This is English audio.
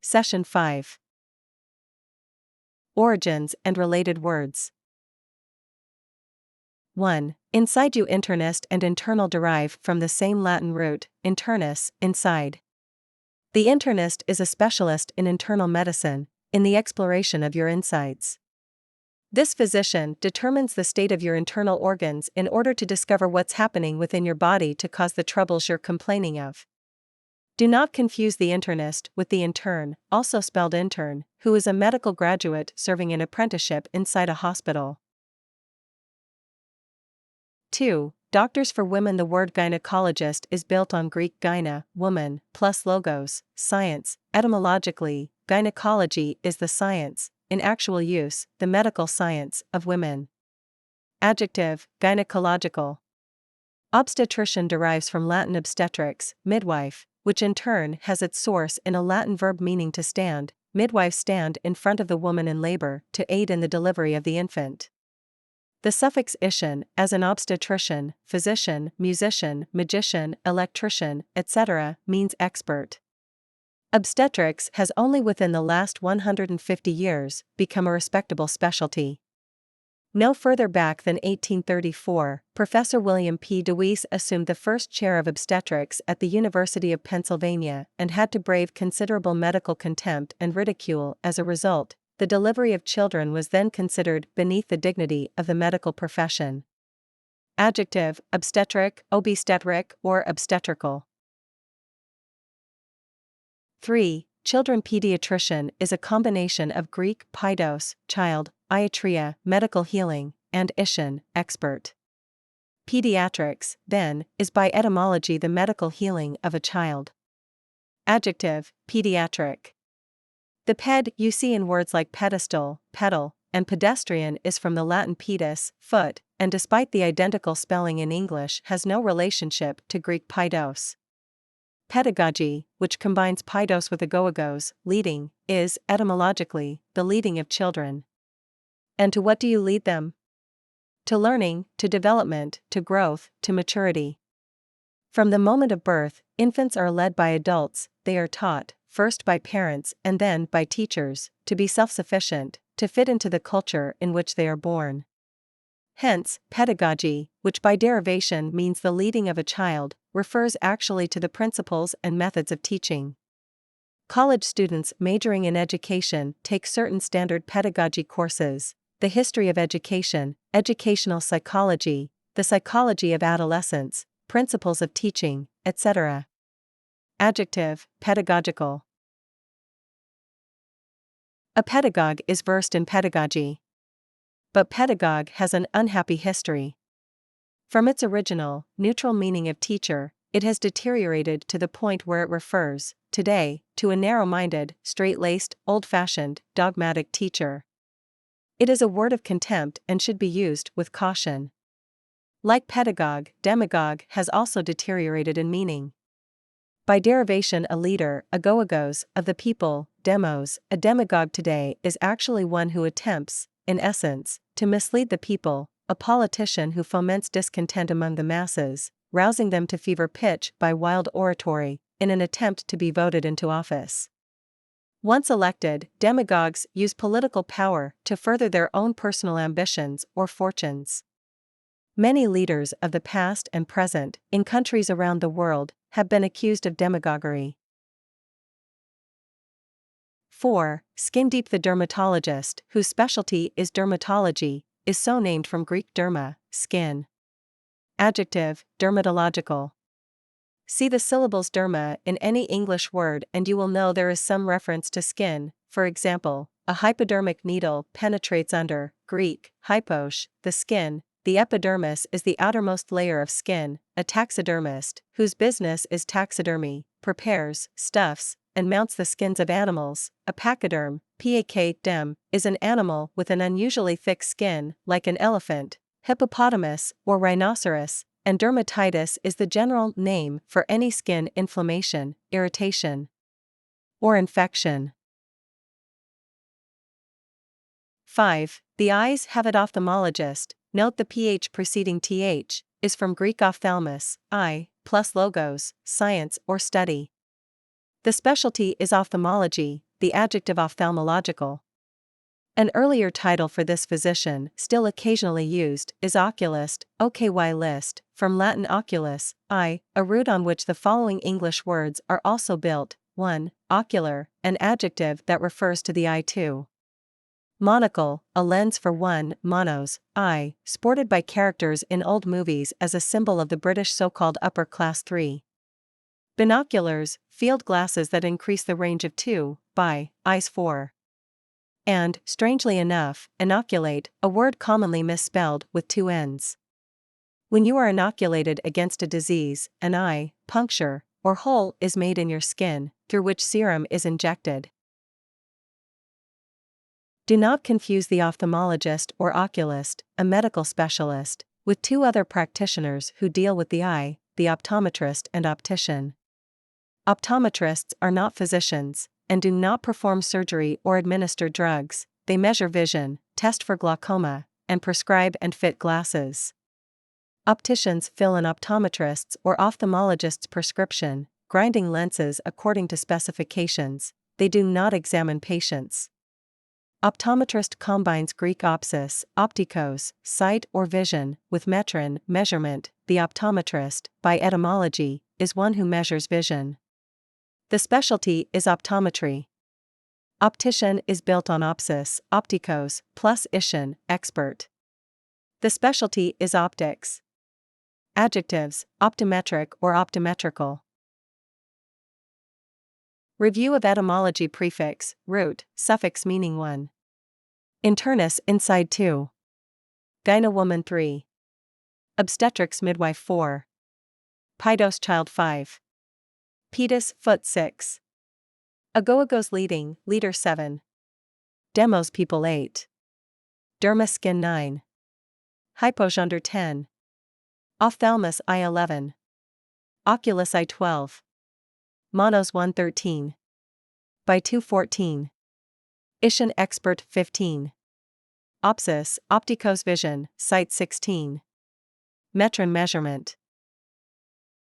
Session 5. Origins and related words. 1. Inside you. Internist and internal derive from the same Latin root, internus, inside. The internist is a specialist in internal medicine, in the exploration of your insides. This physician determines the state of your internal organs in order to discover what's happening within your body to cause the troubles you're complaining of. Do not confuse the internist with the intern, also spelled intern, who is a medical graduate serving an apprenticeship inside a hospital. 2. Doctors for women. The word gynecologist is built on Greek gyne, woman, plus logos, science. Etymologically, gynecology is the science, in actual use, the medical science, of women. Adjective, gynecological. Obstetrician derives from Latin obstetrix, midwife, which in turn has its source in a Latin verb meaning to stand. Midwives stand in front of the woman in labor to aid in the delivery of the infant. The suffix ician, as in obstetrician, physician, musician, magician, electrician, etc., means expert. Obstetrics has only within the last 150 years become a respectable specialty. No further back than 1834, Professor William P. Deweese assumed the first chair of obstetrics at the University of Pennsylvania and had to brave considerable medical contempt and ridicule as a result. The delivery of children was then considered beneath the dignity of the medical profession. Adjective, obstetric, obstetric, or obstetrical. 3. Children. Pediatrician is a combination of Greek paidos, child, iatria, medical healing, and ician, expert. Pediatrics, then, is by etymology the medical healing of a child. Adjective, pediatric. The ped you see in words like pedestal, pedal, and pedestrian is from the Latin pedis, foot, and despite the identical spelling in English has no relationship to Greek paidos. Pedagogy, which combines paidos with agoagos, leading, is, etymologically, the leading of children. And to what do you lead them? To learning, to development, to growth, to maturity. From the moment of birth, infants are led by adults. They are taught, first by parents and then by teachers, to be self-sufficient, to fit into the culture in which they are born. Hence, pedagogy, which by derivation means the leading of a child, refers actually to the principles and methods of teaching. College students majoring in education take certain standard pedagogy courses: the history of education, educational psychology, the psychology of adolescence, principles of teaching, etc. Adjective, pedagogical. A pedagogue is versed in pedagogy. But pedagogue has an unhappy history. From its original, neutral meaning of teacher, it has deteriorated to the point where it refers, today, to a narrow-minded, straight-laced, old-fashioned, dogmatic teacher. It is a word of contempt and should be used with caution. Like pedagogue, demagogue has also deteriorated in meaning. By derivation, a leader, agoagos, of the people, demos, a demagogue today is actually one who attempts, in essence, to mislead the people, a politician who foments discontent among the masses, rousing them to fever pitch by wild oratory, in an attempt to be voted into office. Once elected, demagogues use political power to further their own personal ambitions or fortunes. Many leaders of the past and present, in countries around the world, have been accused of demagoguery. 4. Skin deep. The dermatologist, whose specialty is dermatology, is so named from Greek derma, skin. Adjective, dermatological. See the syllables derma in any English word and you will know there is some reference to skin. For example, a hypodermic needle penetrates under, Greek, hypos, the skin. The epidermis is the outermost layer of skin. A taxidermist, whose business is taxidermy, prepares, stuffs, and mounts the skins of animals. A pachyderm, pak-dem, is an animal with an unusually thick skin, like an elephant, hippopotamus, or rhinoceros, and dermatitis is the general name for any skin inflammation, irritation, or infection. 5. The eyes have it. Ophthalmologist. Note the ph preceding th, is from Greek ophthalmos, eye, plus logos, science or study. The specialty is ophthalmology, the adjective ophthalmological. An earlier title for this physician, still occasionally used, is oculist, oky-list, from Latin oculus, eye, a root on which the following English words are also built. 1. Ocular, an adjective that refers to the eye. 2. Monocle, a lens for one, monos, eye, sported by characters in old movies as a symbol of the British so-called upper class. 3. Binoculars, field glasses that increase the range of 2, by, eyes. 4. And, strangely enough, inoculate, a word commonly misspelled with 2 N's. When you are inoculated against a disease, an eye, puncture, or hole is made in your skin, through which serum is injected. Do not confuse the ophthalmologist or oculist, a medical specialist, with 2 other practitioners who deal with the eye, the optometrist and optician. Optometrists are not physicians, and do not perform surgery or administer drugs. They measure vision, test for glaucoma, and prescribe and fit glasses. Opticians fill an optometrist's or ophthalmologist's prescription, grinding lenses according to specifications. They do not examine patients. Optometrist combines Greek opsis, optikos, sight or vision, with metron, measurement. The optometrist, by etymology, is one who measures vision. The specialty is optometry. Optician is built on opsis, optikos, plus ischen, expert. The specialty is optics. Adjectives, optometric or optometrical. Review of etymology. Prefix, root, suffix meaning 1. Internus, inside 2. Gynewoman 3. Obstetrics, midwife 4. Paidos, child 5. Pedis, foot 6. Agoagos, leading, leader 7. Demos, people 8. Derma, skin 9. Hypogender 10. Ophthalmus, eye 11. Oculus, eye 12. Monos, 113. By 214. Ischen, expert 15. Opsis, optikos, vision, sight 16. Metron, measurement.